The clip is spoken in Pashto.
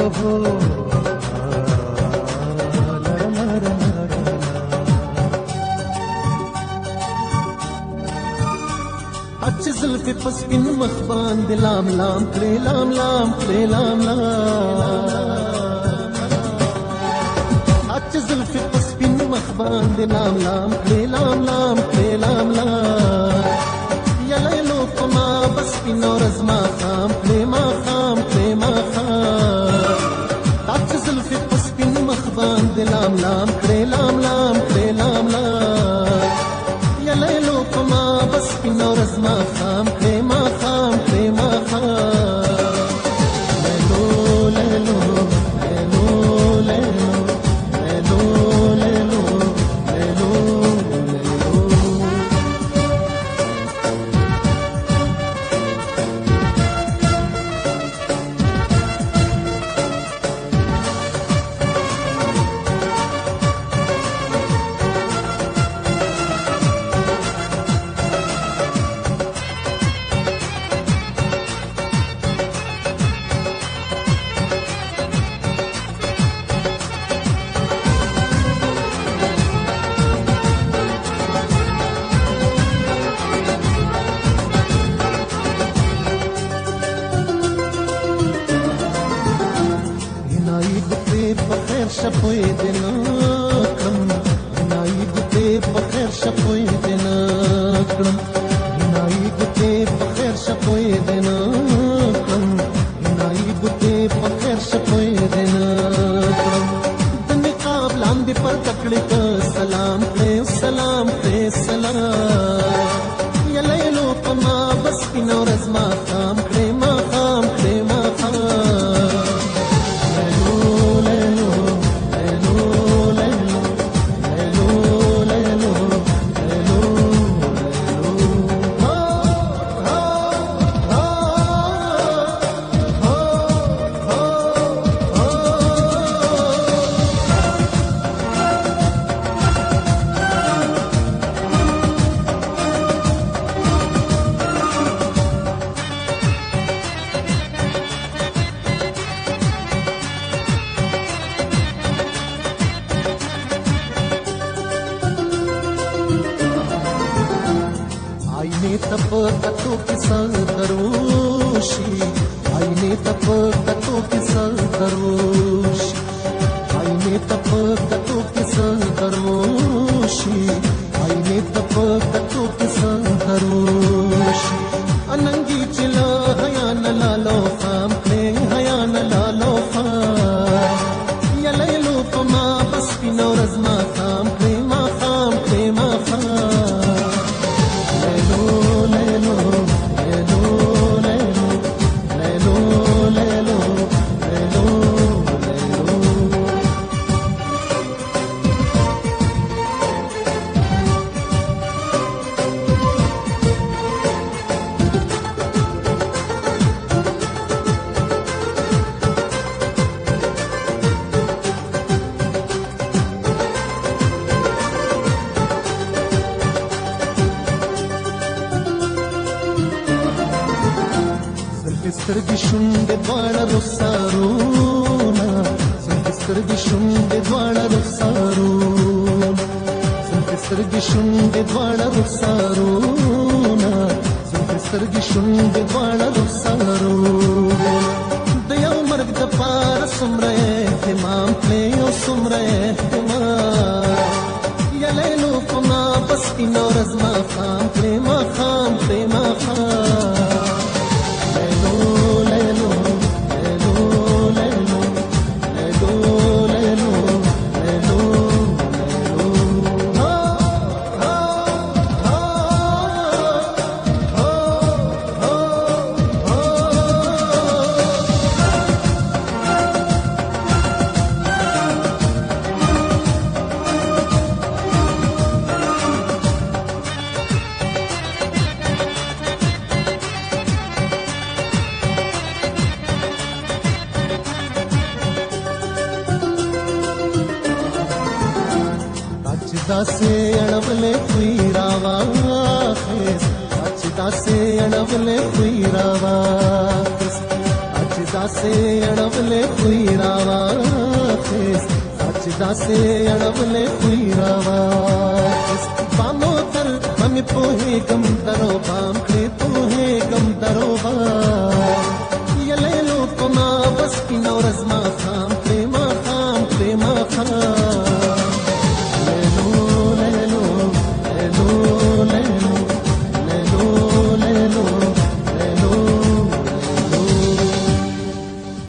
اچ زلف پسپن مخبان دلام لام کړې لام لام کړې لام لام اچ زلف پسپن مخبان دلام لام کړې لام لام کړې لام لام یلې لو پما بس پینو رزما خام کړې ما خام کړې ما خام اچ زلف پسپن مخبان دلام لام کړې لام لام کړې لام لام یلې لو پما بس پینو رزما خام کړې ما خام کړې ما خام لهلو لهلو لهلو لهلو لهلو لهلو لهلو شپوی دینا کړم نای ګټه په خیر شپوی دینا کړم نای ګټه په خیر شپوی دینا کړم نای ګټه په خیر شپوی دینا کړم د نقاب لاندې پر تکړه سلام ته سلام ته سلام یلې لو پما بس پینو رزما خام کړې ما خام کړې ما خام तप कतो किसा दरोशी आईने तप कतो किसा दरोशी आईने तप कतो किसा दरोशी आईने तप कतो किसा दरोशी अनंगी चिला हया न लालो फाम पे हया न लालो फाम यले लो पमा बस पिनो रज़मा खाम पे मा खाम पे मा खाम سترګې شونډې دواړه رخسارونه سترګې شونډې دواړه رخسارونه سترګې شونډې دواړه رخسارونه سترګې شونډې دواړه رخسارونه د یو مرګ د پاره څومره اهتمام کړې او څومره اهتمام یلې لو په ما بس سپینو رزما خام کړې ما خام کړې ما خام दासे अणवले खुईरावा अच दासे अणवले खुईरावा अच दासे अड़वले खुईरावा दासे अड़वले खुईरावा बानो तर मम्मी पोहे गम दरो बाम के पोहे गम दरो बा